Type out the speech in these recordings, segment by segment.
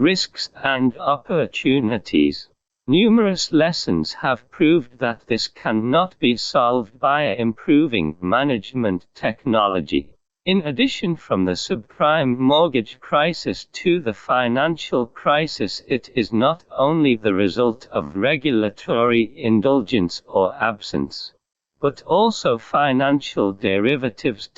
risks and opportunities. Numerous lessons have proved that this cannot be solved by improving management technology. In addition, from the subprime mortgage crisis to the financial crisis, it is not only the result of regulatory indulgence or absence, but also financial derivatives.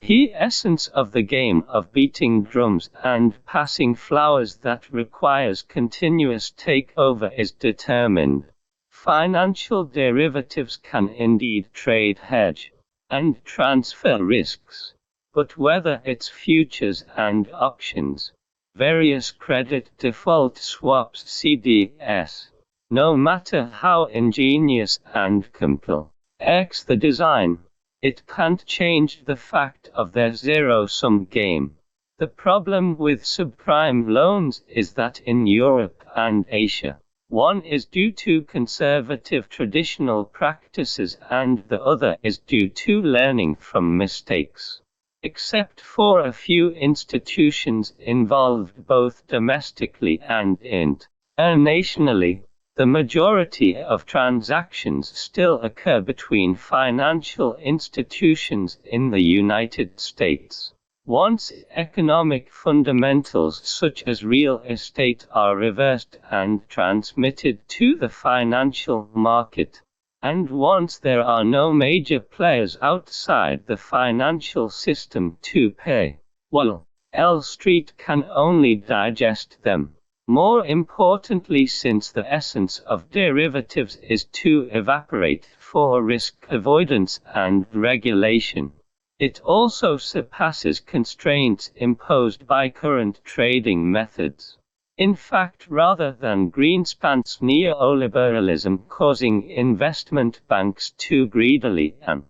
The essence of the game of beating drums and passing flowers that requires continuous takeover is determined. Financial derivatives can indeed trade, hedge, and transfer risks. But whether it's futures and options, various credit default swaps, CDS, no matter how ingenious and complex the design, it can't change the fact of their zero-sum game. The problem with subprime loans is that in Europe and Asia, one is due to conservative traditional practices and the other is due to learning from mistakes. Except for a few institutions involved both domestically and internationally, the majority of transactions still occur between financial institutions in the United States. Once economic fundamentals such as real estate are reversed and transmitted to the financial market, and once there are no major players outside the financial system to pay, well, Wall Street can only digest them. More importantly, since the essence of derivatives is to evaporate for risk avoidance and regulation, it also surpasses constraints imposed by current trading methods. In fact, rather than Greenspan's neoliberalism causing investment banks to greedily and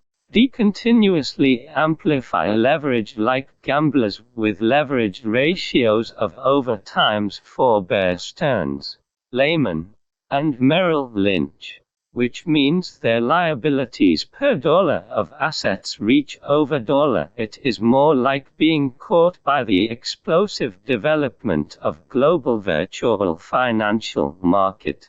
continuously amplify leverage like gamblers with leverage ratios of over times for Bear Stearns, Lehman, and Merrill Lynch, which means their liabilities per dollar of assets reach over dollar. It is more like being caught by the explosive development of global virtual financial markets.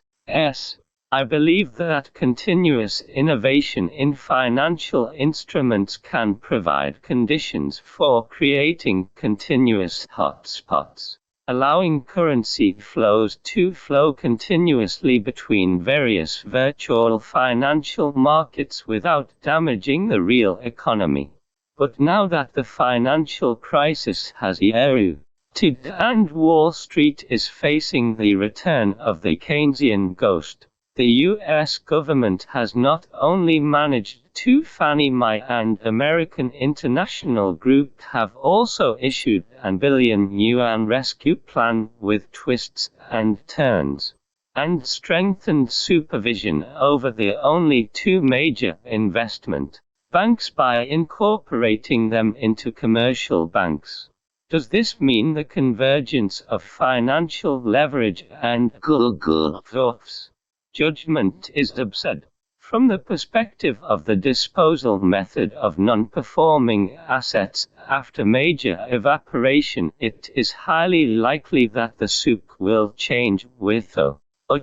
I believe that continuous innovation in financial instruments can provide conditions for creating continuous hotspots, allowing currency flows to flow continuously between various virtual financial markets without damaging the real economy. But now that the financial crisis has erupted and Wall Street is facing the return of the Keynesian ghost, the U.S. government has not only managed to Fannie Mae and American International Group have also issued a billion-yuan rescue plan with twists and turns, and strengthened supervision over the only two major investment banks by incorporating them into commercial banks. Does this mean the convergence of financial leverage and growth? Judgment is absurd. From the perspective of the disposal method of non-performing assets after major evaporation, it is highly likely that the soup will change without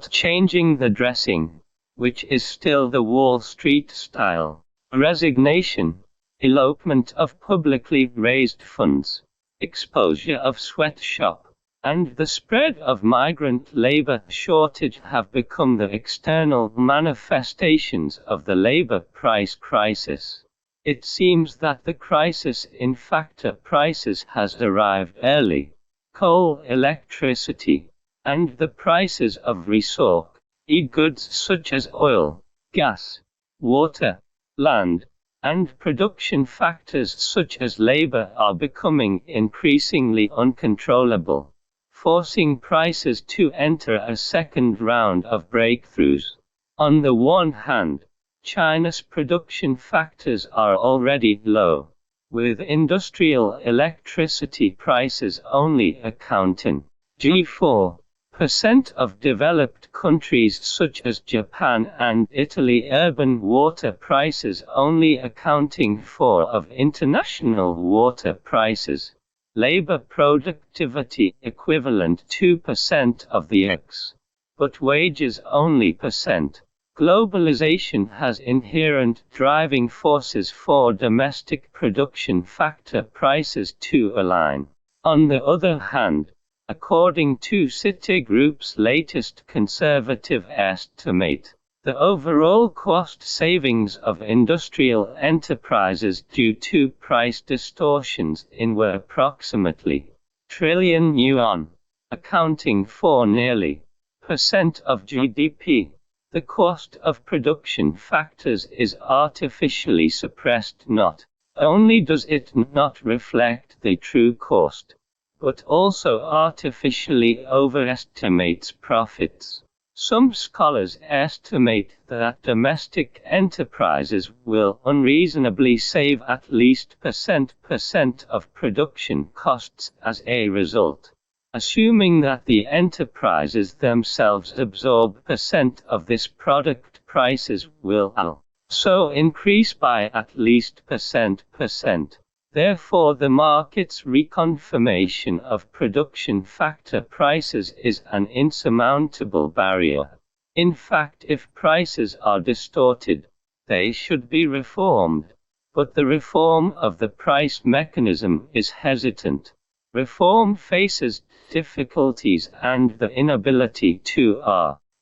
changing the dressing, which is still the Wall Street style. Resignation, elopement of publicly raised funds, exposure of sweatshop, and the spread of migrant labor shortage have become the external manifestations of the labor price crisis. It seems that the crisis in factor prices has arrived early. Coal, electricity, and the prices of resource goods such as oil, gas, water, land, and production factors such as labor are becoming increasingly uncontrollable, forcing prices to enter a second round of breakthroughs. On the one hand, China's production factors are already low, with industrial electricity prices only accounting for 4% of developed countries such as Japan and Italy, urban water prices only accounting for of international water prices. labor productivity equivalent 2% of the X, but wages only %. Globalization has inherent driving forces for domestic production factor prices to align. On the other hand, according to Citigroup's latest conservative estimate, the overall cost savings of industrial enterprises due to price distortions were approximately trillion yuan, accounting for nearly % of GDP. The cost of production factors is artificially suppressed. Not only does it not reflect the true cost, but also artificially overestimates profits. Some scholars estimate that domestic enterprises will unreasonably save at least % of production costs as a result, assuming that the enterprises themselves absorb % of this product. Prices will also increase by at least %. Therefore, the market's reconfirmation of production factor prices is an insurmountable barrier. In fact, if prices are distorted, they should be reformed. But the reform of the price mechanism is hesitant. Reform faces difficulties and the inability to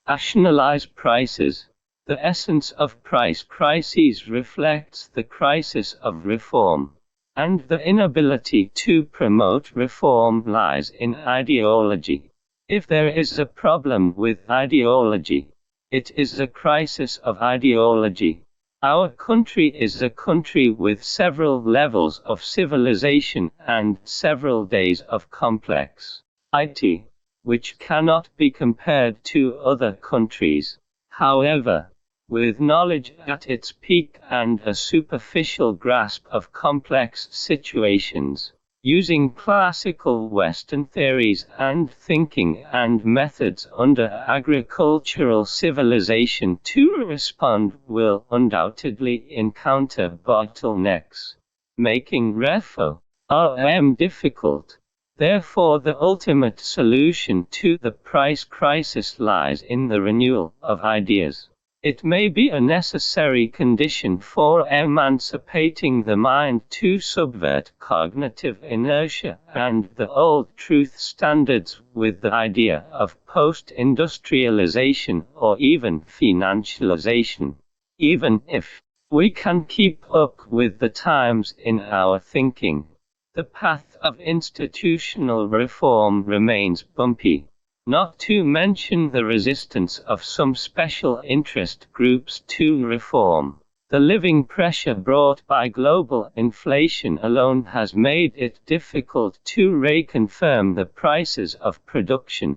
rationalize prices. The essence of price crises reflects the crisis of reform, and the inability to promote reform lies in ideology. If there is a problem with ideology, it is a crisis of ideology. Our country is a country with several levels of civilization and several days of complex IT, which cannot be compared to other countries. However, with knowledge at its peak and a superficial grasp of complex situations, using classical Western theories and thinking and methods under agricultural civilization to respond will undoubtedly encounter bottlenecks, making reform difficult. Therefore, the ultimate solution to the price crisis lies in the renewal of ideas. It may be a necessary condition for emancipating the mind to subvert cognitive inertia and the old truth standards with the idea of post-industrialization or even financialization. Even if we can keep up with the times in our thinking, the path of institutional reform remains bumpy. Not to mention the resistance of some special interest groups to reform. The living pressure brought by global inflation alone has made it difficult to reconfirm the prices of production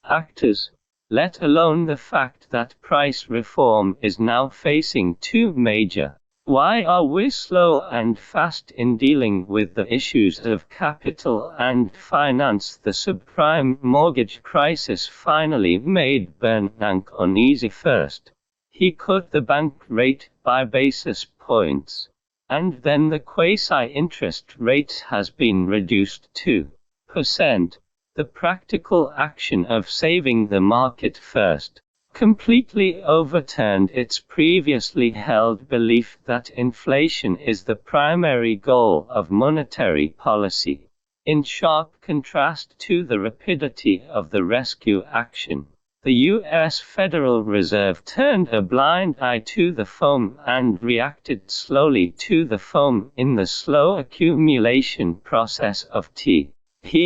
factors, let alone the fact that price reform is now facing two major. Why are we slow and fast in dealing with the issues of capital and finance? The subprime mortgage crisis finally made Bernanke uneasy. First, he cut the bank rate by basis points, and then the quasi-interest rate has been reduced to 2%. The practical action of saving the market first completely overturned its previously held belief that inflation is the primary goal of monetary policy, in sharp contrast to the rapidity of the rescue action. The U.S. Federal Reserve turned a blind eye to the foam and reacted slowly to the foam in the slow accumulation process of the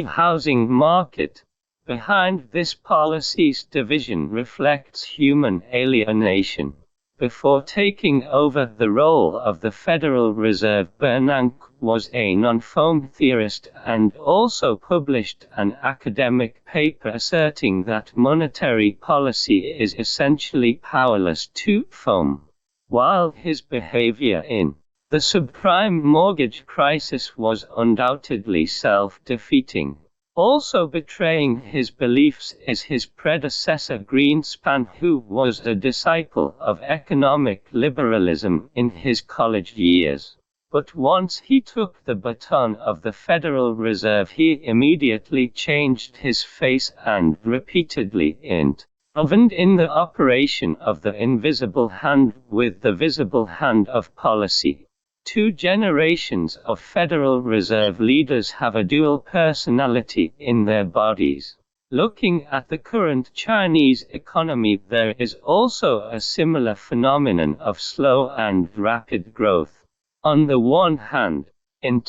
housing market. Behind this policy's division reflects human alienation. Before taking over the role of the Federal Reserve, Bernanke was a non-foam theorist and also published an academic paper asserting that monetary policy is essentially powerless to foam. While his behavior in the subprime mortgage crisis was undoubtedly self-defeating, also betraying his beliefs is his predecessor Greenspan, who was a disciple of economic liberalism in his college years. But once he took the baton of the Federal Reserve, he immediately changed his face and repeatedly intervened in the operation of the invisible hand with the visible hand of policy. 2 generations of Federal Reserve leaders have a dual personality in their bodies. Looking at the current Chinese economy, there is also a similar phenomenon of slow and rapid growth. On the one hand, in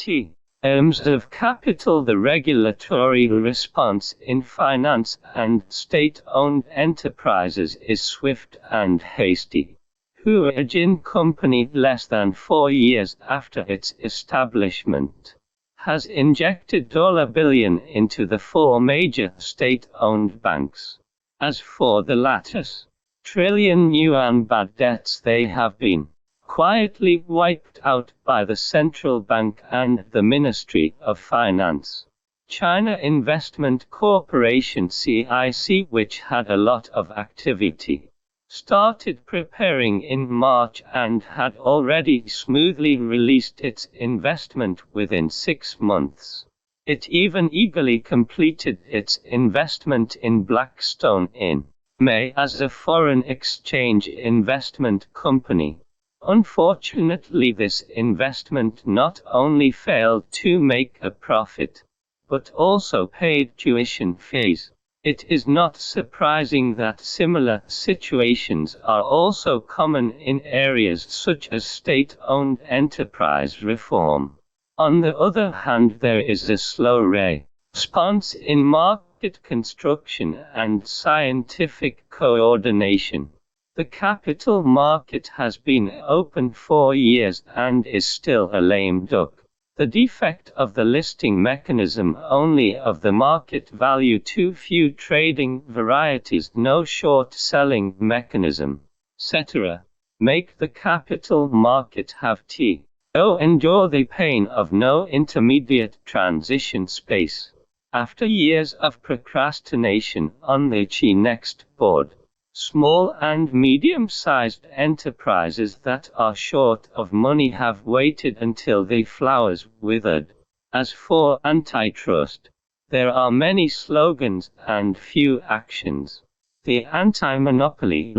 terms of capital, the regulatory response in finance and state-owned enterprises is swift and hasty. Huajin Company, less than 4 years after its establishment, has injected $1 billion into the 4 major state-owned banks. As for the latter's trillion yuan bad debts, they have been quietly wiped out by the central bank and the Ministry of Finance. China Investment Corporation (CIC), which had a lot of activity, started preparing in March and had already smoothly released its investment within 6 months. It even eagerly completed its investment in Blackstone in May as a foreign exchange investment company. Unfortunately, this investment not only failed to make a profit, but also paid tuition fees. It is not surprising that similar situations are also common in areas such as state-owned enterprise reform. On the other hand, there is a slow response in market construction and scientific coordination. The capital market has been open 4 years and is still a lame duck. The defect of the listing mechanism only of the market value, too few trading varieties, no short selling mechanism, etc., make the capital market have to endure the pain of no intermediate transition space. After years of procrastination on the Chi-Next board, small and medium-sized enterprises that are short of money have waited until the flowers withered. As for antitrust, there are many slogans and few actions. The anti-monopoly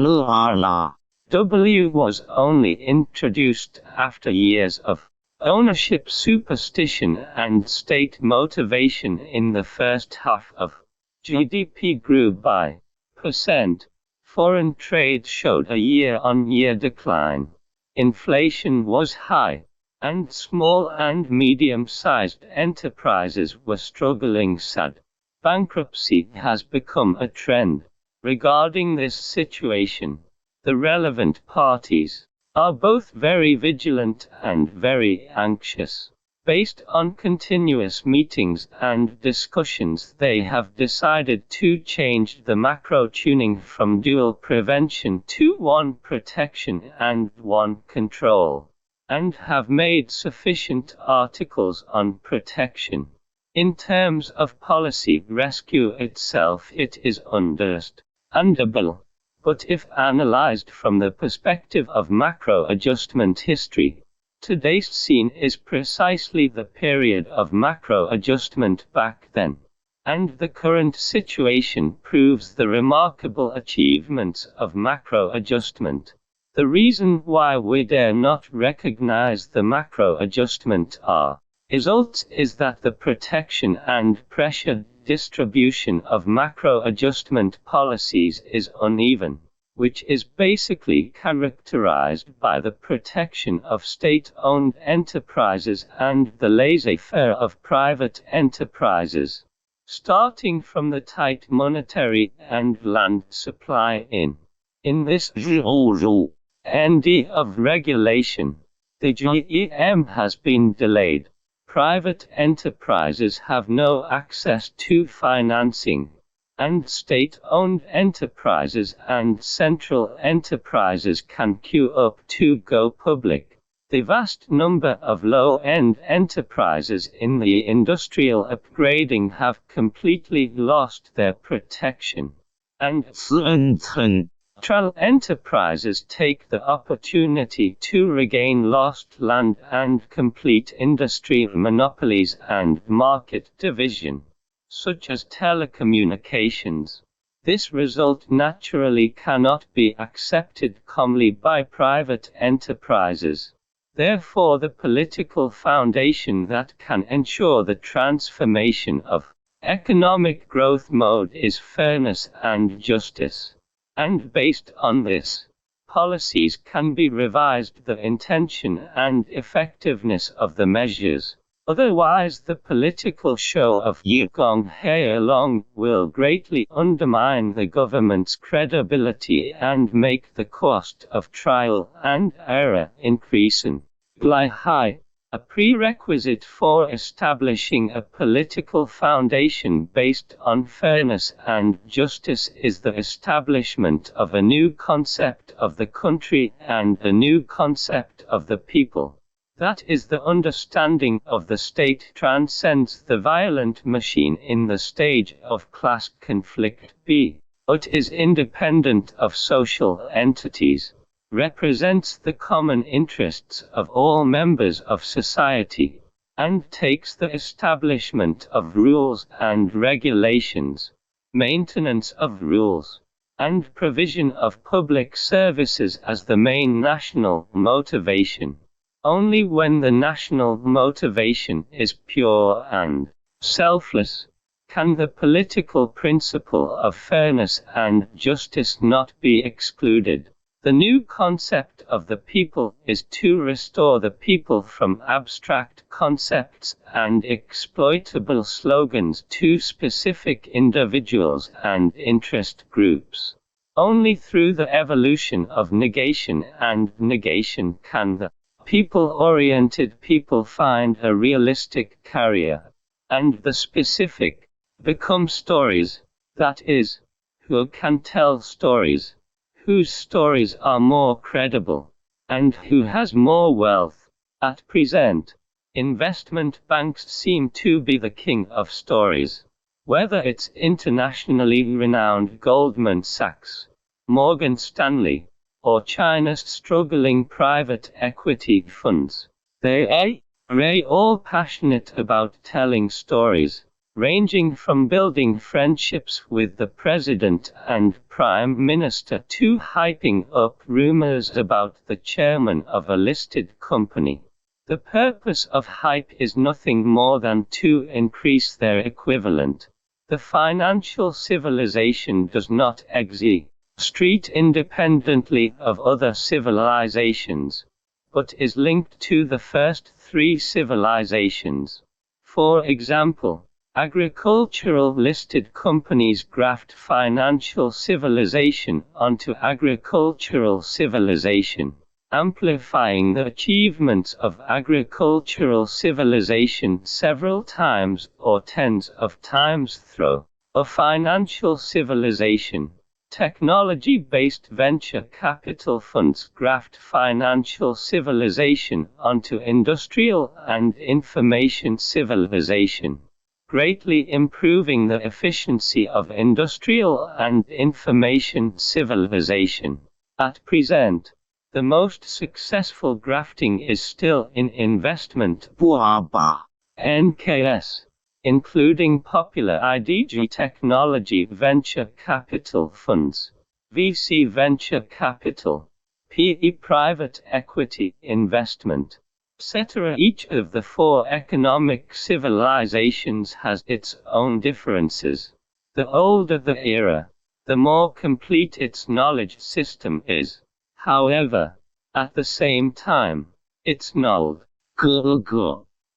W was only introduced after years of ownership superstition and state motivation. In the first half of GDP grew by %. Foreign trade showed a year-on-year decline. Inflation was high, and small and medium-sized enterprises were struggling sad. Bankruptcy has become a trend. Regarding this situation, the relevant parties are both very vigilant and very anxious. Based on continuous meetings and discussions, they have decided to change the macro tuning from dual prevention to one protection and one control, and have made sufficient articles on protection. In terms of policy rescue itself, it is understandable, but if analyzed from the perspective of macro adjustment history, today's scene is precisely the period of macro adjustment back then, and the current situation proves the remarkable achievements of macro adjustment. The reason why we dare not recognize the macro adjustment results is that the protection and pressure distribution of macro adjustment policies is uneven, which is basically characterized by the protection of state-owned enterprises and the laissez-faire of private enterprises. Starting from the tight monetary and land supply in this end of regulation, the GEM has been delayed. Private enterprises have no access to financing, and state-owned enterprises and central enterprises can queue up to go public. The vast number of low-end enterprises in the industrial upgrading have completely lost their protection, and Industrial enterprises take the opportunity to regain lost land and complete industry monopolies and market division, such as telecommunications. This result naturally cannot be accepted calmly by private enterprises. Therefore, the political foundation that can ensure the transformation of economic growth mode is fairness and justice. And based on this, policies can be revised the intention and effectiveness of the measures. Otherwise, the political show of Yigong Heilong will greatly undermine the government's credibility and make the cost of trial and error increasing. High. A prerequisite for establishing a political foundation based on fairness and justice is the establishment of a new concept of the country and a new concept of the people. That is, the understanding of the state transcends the violent machine in the stage of class conflict but is independent of social entities, represents the common interests of all members of society, and takes the establishment of rules and regulations, maintenance of rules, and provision of public services as the main national motivation. Only when the national motivation is pure and selfless can the political principle of fairness and justice not be excluded. The new concept of the people is to restore the people from abstract concepts and exploitable slogans to specific individuals and interest groups. Only through the evolution of negation and negation can the people-oriented people find a realistic career, and the specific become stories, that is, who can tell stories, whose stories are more credible, and who has more wealth. At present, investment banks seem to be the king of stories. Whether it's internationally renowned Goldman Sachs, Morgan Stanley, or China's struggling private equity funds, they are all passionate about telling stories, ranging from building friendships with the president and prime minister to hyping up rumors about the chairman of a listed company. The purpose of hype is nothing more than to increase their equivalent. The financial civilization does not exist independently of other civilizations, but is linked to the first three civilizations. For example, agricultural listed companies graft financial civilization onto agricultural civilization, amplifying the achievements of agricultural civilization several times or tens of times through a financial civilization. Technology-based venture capital funds graft financial civilization onto industrial and information civilization, greatly improving the efficiency of industrial and information civilization. At present, the most successful grafting is still in investment (NKS), including popular IDG technology venture capital funds, VC venture capital, PE private equity investment, etc. Each of the four economic civilizations has its own differences. The older the era, the more complete its knowledge system is. However, at the same time, its knowledge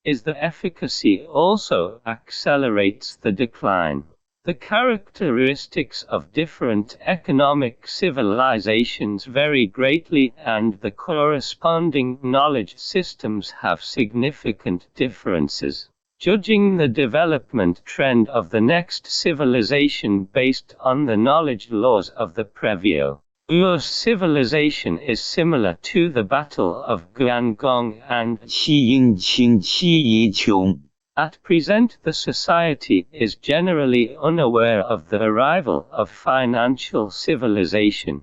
is the efficacy also accelerates the decline. The characteristics of different economic civilizations vary greatly, and the corresponding knowledge systems have significant differences. Judging the development trend of the next civilization based on the knowledge laws of the previous civilization is similar to the Battle of Guangdong and Qiyingqing. At present, the society is generally unaware of the arrival of financial civilization.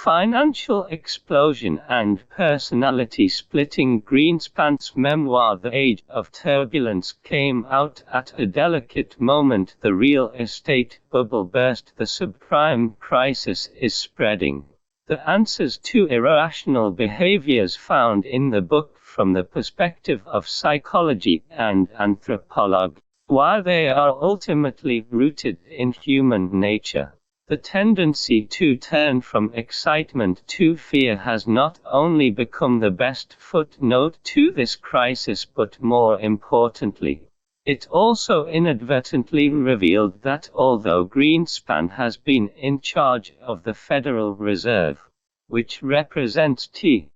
financial explosion and personality splitting. Greenspan's memoir The Age of Turbulence came out at a delicate moment. The real estate bubble burst. The subprime crisis is spreading. The answers to irrational behaviors found in the book from the perspective of psychology and anthropology, while they are ultimately rooted in human nature. The tendency to turn from excitement to fear has not only become the best footnote to this crisis, but more importantly, it also inadvertently revealed that although Greenspan has been in charge of the Federal Reserve, which represents the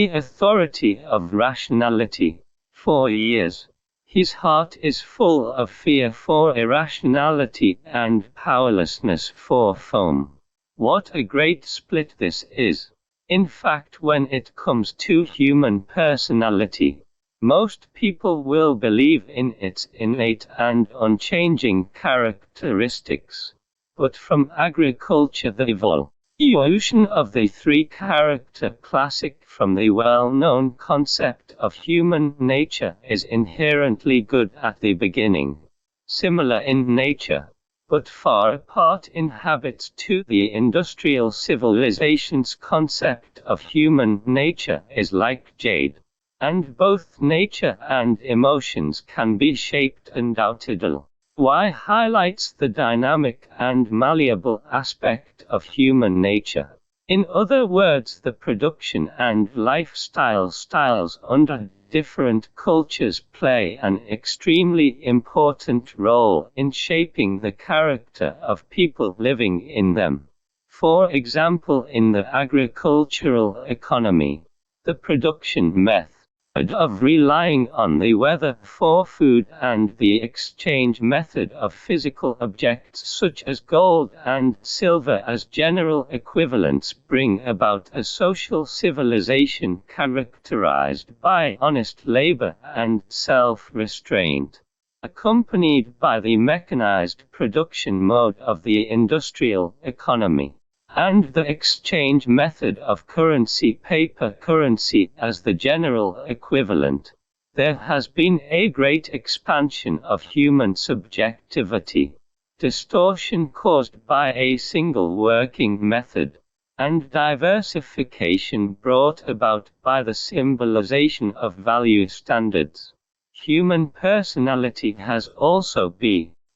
authority of rationality, for years, his heart is full of fear for irrationality and powerlessness for foam. What a great split this is! In fact, when it comes to human personality, most people will believe in its innate and unchanging characteristics. But from agriculture, the evolution of the three-character classic from the well-known concept of human nature is inherently good at the beginning, similar in nature, but far apart in habits to the industrial civilization's concept of human nature is like jade, and both nature and emotions can be shaped undoubtedly. Y highlights the dynamic and malleable aspect of human nature. In other words, the production and lifestyle styles under different cultures play an extremely important role in shaping the character of people living in them. For example, in the agricultural economy, the production method of relying on the weather for food and the exchange method of physical objects such as gold and silver as general equivalents bring about a social civilization characterized by honest labor and self-restraint, accompanied by the mechanized production mode of the industrial economy, and the exchange method of currency, paper currency, as the general equivalent. There has been a great expansion of human subjectivity, distortion caused by a single working method, and diversification brought about by the symbolization of value standards. Human personality has also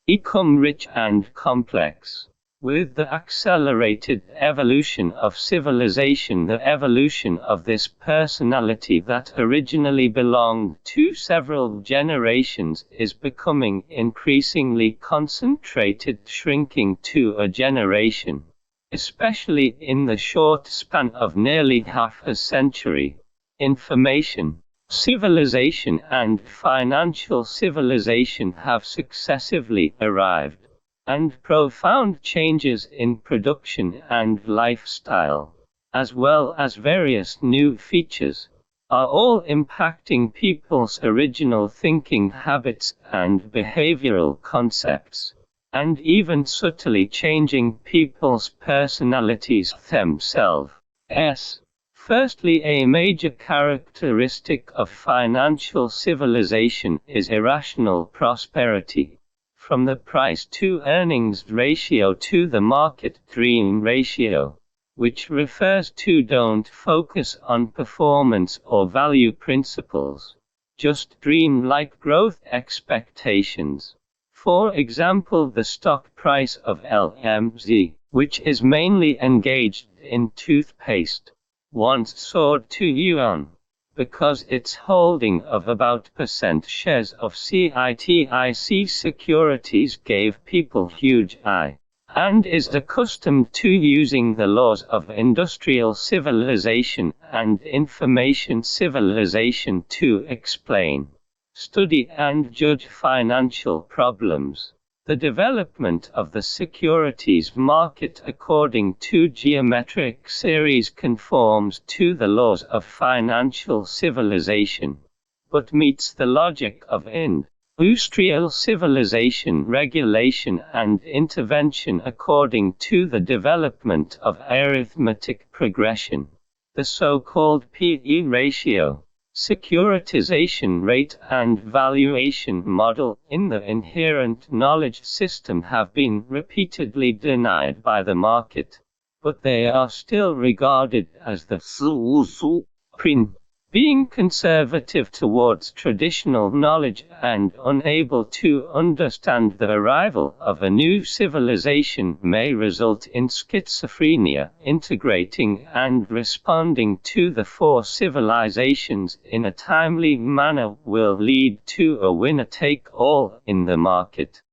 become rich and complex. With the accelerated evolution of civilization, the evolution of this personality that originally belonged to several generations is becoming increasingly concentrated, shrinking to a generation, especially in the short span of nearly half a century. Information civilization and financial civilization have successively arrived, and profound changes in production and lifestyle, as well as various new features, are all impacting people's original thinking habits and behavioral concepts, and even subtly changing people's personalities themselves. Firstly, a major characteristic of financial civilization is irrational prosperity. From the price-to-earnings ratio to the market dream ratio, which refers to don't focus on performance or value principles, just dream-like growth expectations. For example, the stock price of LMZ, which is mainly engaged in toothpaste, once soared to yuan, because its holding of about % shares of CITIC Securities gave people huge and is accustomed to using the laws of industrial civilization and information civilization to explain, study and judge financial problems. The development of the securities market according to geometric series conforms to the laws of financial civilization, but meets the logic of industrial civilization regulation and intervention according to the development of arithmetic progression, the so-called P/E ratio, securitization rate and valuation model in the inherent knowledge system have been repeatedly denied by the market, but they are still regarded as the 四无苏 being conservative towards traditional knowledge and unable to understand the arrival of a new civilization may result in schizophrenia. Integrating and responding to the four civilizations in a timely manner will lead to a winner-take-all in the market.